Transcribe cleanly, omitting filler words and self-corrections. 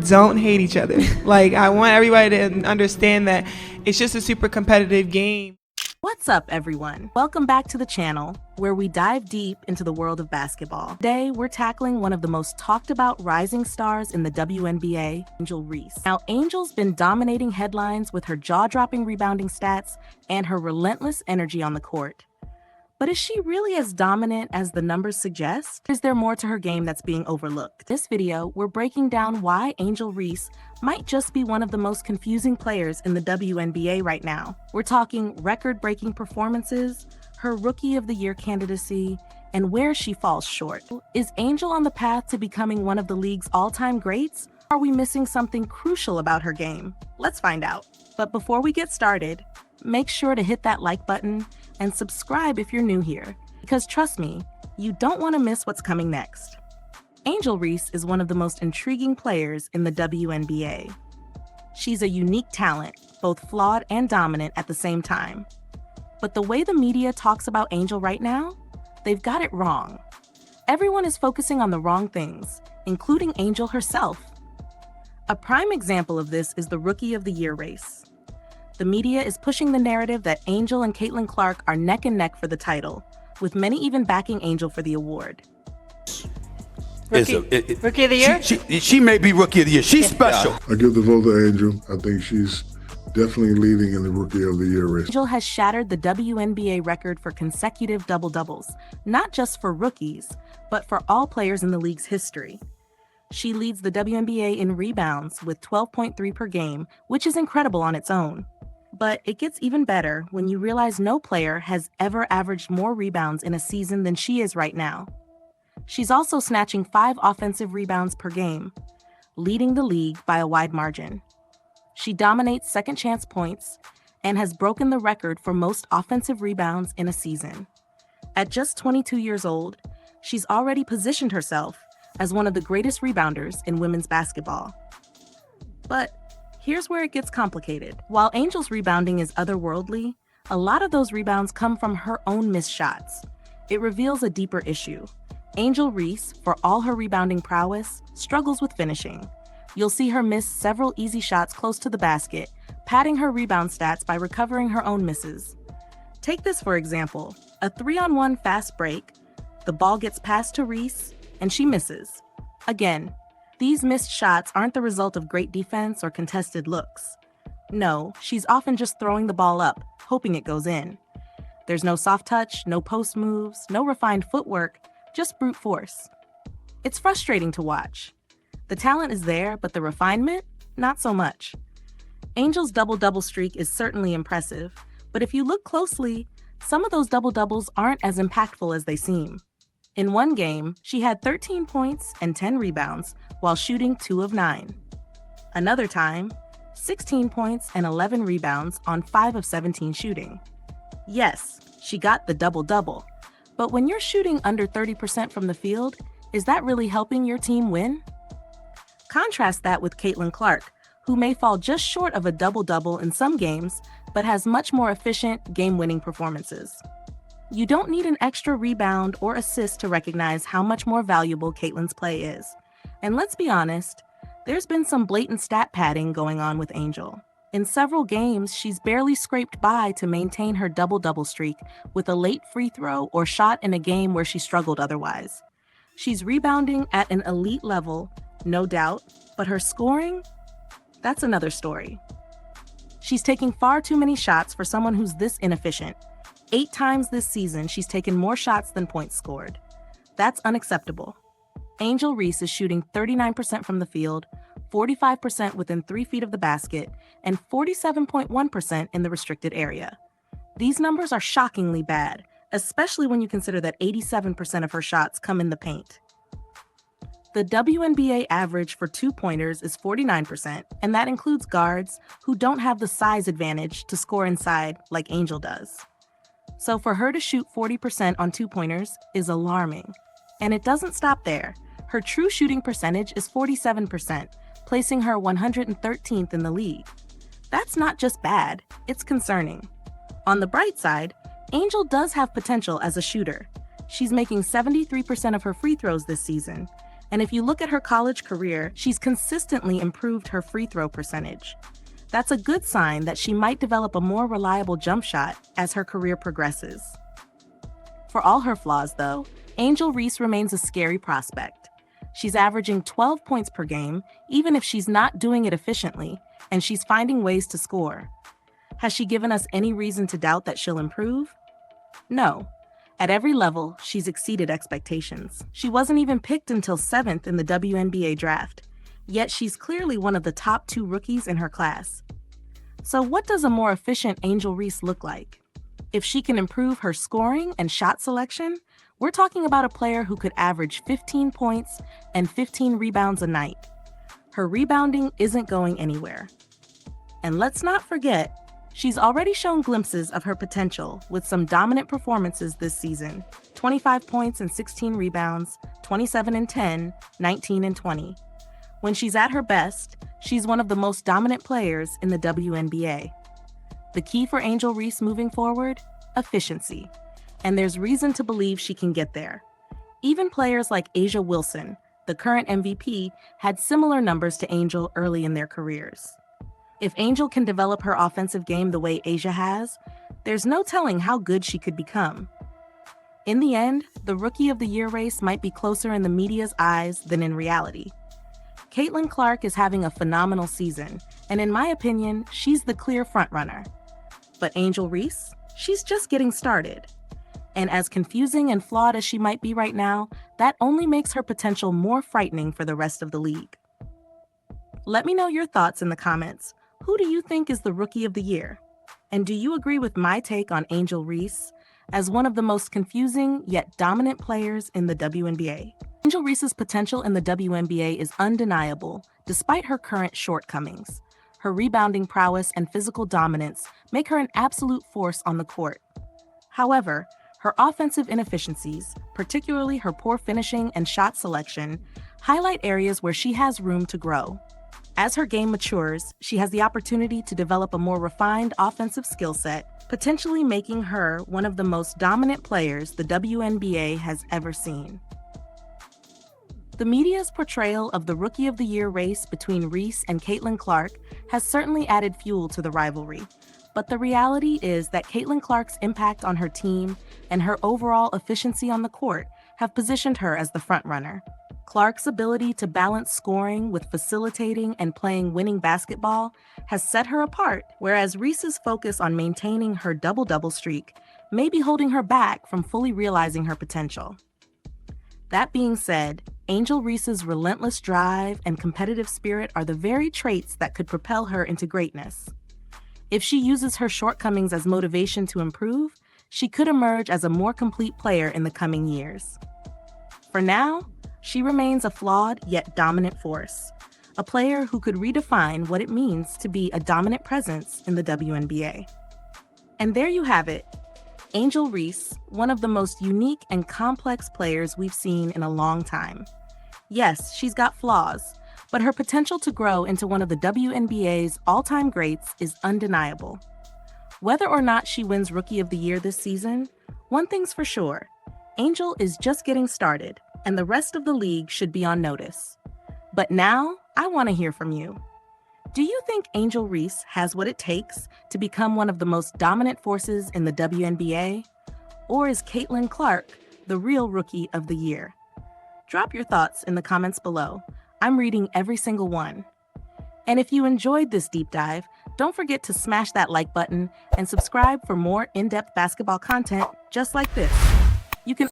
don't hate each other. Like, I want everybody to understand that it's just a super competitive game. What's up, everyone? Welcome back to the channel, where we dive deep into the world of basketball. Today, we're tackling one of the most talked about rising stars in the WNBA, Angel Reese. Now, Angel's been dominating headlines with her jaw-dropping rebounding stats and her relentless energy on the court. But is she really as dominant as the numbers suggest? Is there more to her game that's being overlooked? In this video, we're breaking down why Angel Reese might just be one of the most confusing players in the WNBA right now. We're talking record-breaking performances, her Rookie of the Year candidacy, and where she falls short. Is Angel on the path to becoming one of the league's all-time greats? Are we missing something crucial about her game? Let's find out. But before we get started, make sure to hit that like button and subscribe if you're new here, because trust me, you don't want to miss what's coming next. Angel Reese is one of the most intriguing players in the WNBA. She's a unique talent, both flawed and dominant at the same time. But the way the media talks about Angel right now, they've got it wrong. Everyone is focusing on the wrong things, including Angel herself. A prime example of this is the Rookie of the Year race. The media is pushing the narrative that Angel and Caitlin Clark are neck and neck for the title, with many even backing Angel for the award. Rookie of the Year? She may be Rookie of the Year. She's special. I give the vote to Angel. I think she's definitely leading in the Rookie of the Year race. Angel has shattered the WNBA record for consecutive double-doubles, not just for rookies, but for all players in the league's history. She leads the WNBA in rebounds with 12.3 per game, which is incredible on its own. But it gets even better when you realize no player has ever averaged more rebounds in a season than she is right now. She's also snatching 5 offensive rebounds per game, leading the league by a wide margin. She dominates second chance points and has broken the record for most offensive rebounds in a season. At just 22 years old, she's already positioned herself as one of the greatest rebounders in women's basketball. But here's where it gets complicated. While Angel's rebounding is otherworldly, a lot of those rebounds come from her own missed shots. It reveals a deeper issue. Angel Reese, for all her rebounding prowess, struggles with finishing. You'll see her miss several easy shots close to the basket, padding her rebound stats by recovering her own misses. Take this for example, a 3-on-1 fast break, the ball gets passed to Reese, and she misses. Again, these missed shots aren't the result of great defense or contested looks. No, she's often just throwing the ball up, hoping it goes in. There's no soft touch, no post moves, no refined footwork, just brute force. It's frustrating to watch. The talent is there, but the refinement, not so much. Angel's double-double streak is certainly impressive, but if you look closely, some of those double-doubles aren't as impactful as they seem. In one game, she had 13 points and 10 rebounds while shooting 2 of 9. Another time, 16 points and 11 rebounds on 5 of 17 shooting. Yes, she got the double-double, but when you're shooting under 30% from the field, is that really helping your team win? Contrast that with Caitlin Clark, who may fall just short of a double-double in some games, but has much more efficient, game-winning performances. You don't need an extra rebound or assist to recognize how much more valuable Caitlin's play is. And let's be honest, there's been some blatant stat padding going on with Angel. In several games, she's barely scraped by to maintain her double-double streak with a late free throw or shot in a game where she struggled otherwise. She's rebounding at an elite level, no doubt, but her scoring? That's another story. She's taking far too many shots for someone who's this inefficient. 8 times this season, she's taken more shots than points scored. That's unacceptable. Angel Reese is shooting 39% from the field, 45% within 3 feet of the basket, and 47.1% in the restricted area. These numbers are shockingly bad, especially when you consider that 87% of her shots come in the paint. The WNBA average for 2-pointers is 49%, and that includes guards who don't have the size advantage to score inside like Angel does. So for her to shoot 40% on 2-pointers is alarming. And it doesn't stop there. Her true shooting percentage is 47%, placing her 113th in the league. That's not just bad, it's concerning. On the bright side, Angel does have potential as a shooter. She's making 73% of her free throws this season, And if you look at her college career, she's consistently improved her free throw percentage. That's a good sign that she might develop a more reliable jump shot as her career progresses. For all her flaws, though, Angel Reese remains a scary prospect. She's averaging 12 points per game, even if she's not doing it efficiently, and she's finding ways to score. Has she given us any reason to doubt that she'll improve? No. At every level, she's exceeded expectations. She wasn't even picked until 7th in the WNBA draft, yet she's clearly one of the top 2 rookies in her class. So what does a more efficient Angel Reese look like? If she can improve her scoring and shot selection, we're talking about a player who could average 15 points and 15 rebounds a night. Her rebounding isn't going anywhere. And let's not forget, she's already shown glimpses of her potential with some dominant performances this season: 25 points and 16 rebounds, 27 and 10, 19 and 20. When she's at her best, she's one of the most dominant players in the WNBA. The key for Angel Reese moving forward? Efficiency. And there's reason to believe she can get there. Even players like A'ja Wilson, the current MVP, had similar numbers to Angel early in their careers. If Angel can develop her offensive game the way A'ja has, there's no telling how good she could become. In the end, the Rookie of the Year race might be closer in the media's eyes than in reality. Caitlin Clark is having a phenomenal season, and in my opinion, she's the clear frontrunner. But Angel Reese? She's just getting started. And as confusing and flawed as she might be right now, that only makes her potential more frightening for the rest of the league. Let me know your thoughts in the comments. Who do you think is the Rookie of the Year? And do you agree with my take on Angel Reese as one of the most confusing yet dominant players in the WNBA? Angel Reese's potential in the WNBA is undeniable, despite her current shortcomings. Her rebounding prowess and physical dominance make her an absolute force on the court. However, her offensive inefficiencies, particularly her poor finishing and shot selection, highlight areas where she has room to grow. As her game matures, she has the opportunity to develop a more refined offensive skill set, potentially making her one of the most dominant players the WNBA has ever seen. The media's portrayal of the Rookie of the Year race between Reese and Caitlin Clark has certainly added fuel to the rivalry. But the reality is that Caitlin Clark's impact on her team and her overall efficiency on the court have positioned her as the frontrunner. Clark's ability to balance scoring with facilitating and playing winning basketball has set her apart, whereas Reese's focus on maintaining her double-double streak may be holding her back from fully realizing her potential. That being said, Angel Reese's relentless drive and competitive spirit are the very traits that could propel her into greatness. If she uses her shortcomings as motivation to improve, she could emerge as a more complete player in the coming years. For now, she remains a flawed yet dominant force, a player who could redefine what it means to be a dominant presence in the WNBA. And there you have it, Angel Reese, one of the most unique and complex players we've seen in a long time. Yes, she's got flaws, but her potential to grow into one of the WNBA's all-time greats is undeniable. Whether or not she wins Rookie of the Year this season, one thing's for sure, Angel is just getting started, and the rest of the league should be on notice. But now, I want to hear from you. Do you think Angel Reese has what it takes to become one of the most dominant forces in the WNBA? Or is Caitlin Clark the real Rookie of the Year? Drop your thoughts in the comments below. I'm reading every single one. And if you enjoyed this deep dive, don't forget to smash that like button and subscribe for more in-depth basketball content just like this. You can